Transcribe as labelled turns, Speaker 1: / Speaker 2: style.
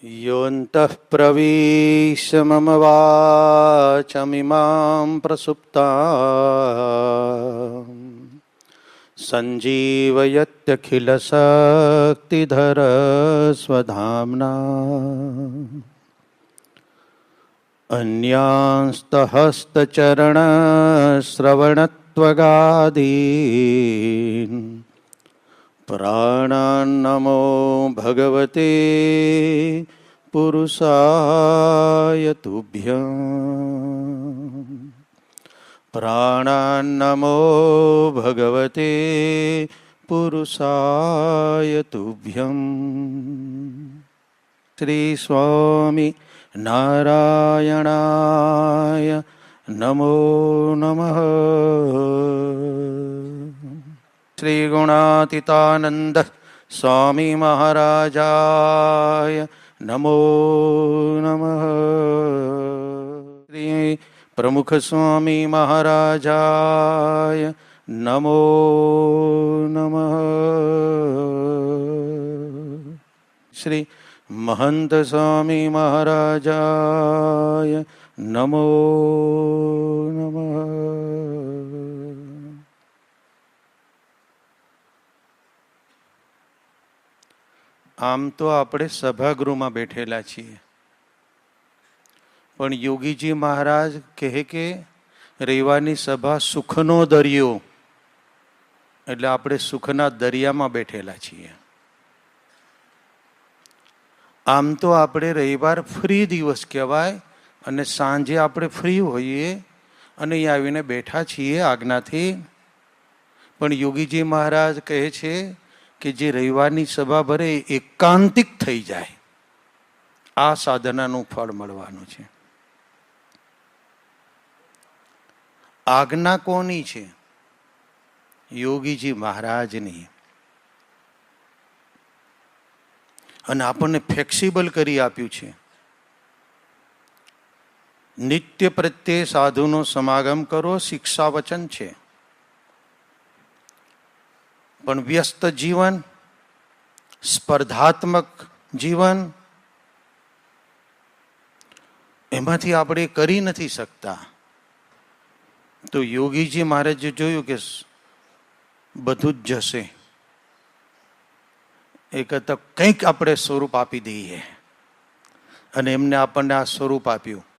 Speaker 1: योऽन्तः प्रविश्य मम वाचमिमां प्रसुप्ताम् सञ्जीवयत्यखिलशक्तिधरस्वधाम्ना अन्यांस्तहस्तचरणश्रवणत्वगादीन् प्राणान्नमो भगवते पुरुषाय तुभ्यम् प्राणान्नमो भगवते पुरुषाय तुभ्यम्। श्री स्वामी नारायणाय नमो नमः। श्री गुणातीतानंद स्वामी महाराजाय नमो नमः। श्री प्रमुख स्वामी महाराजाय नमो नमः। श्री महंत स्वामी महाराजाय नमो नमः। આમ તો આપણે સભાગૃહમાં બેઠેલા છીએ, પણ યોગીજી મહારાજ કહે કે રવિવારની સભા સુખનો દરિયો, એટલે આપણે સુખના દરિયામાં બેઠેલા છીએ. આમ તો આપણે રવિવાર ફ્રી દિવસ કહેવાય અને સાંજે આપણે ફ્રી હોઈએ અને અહીં આવીને બેઠા છીએ આજ્ઞાથી. પણ યોગીજી મહારાજ કહે છે કે જે રવિવારની સભા ભરે એકાંતિક થઈ જાય, આ સાધનાનું ફળ મળવાનું છે. આજ્ઞા કોની છે? યોગીજી મહારાજની. અને આપણને ફ્લેક્સિબલ કરી આપ્યું છે. નિત્ય પ્રત્યે સાધુનો સમાગમ કરો, શિક્ષા વચન છે. પણ વ્યસ્ત જીવન, સ્પર્ધાત્મક જીવન, એમાંથી આપણે કરી નથી શકતા. તો યોગીજી મહારાજે જોયું કે બધું જ જશે, એ કરતા કંઈક આપણે સ્વરૂપ આપી દઈએ, અને એમને આપણને આ સ્વરૂપ આપ્યું.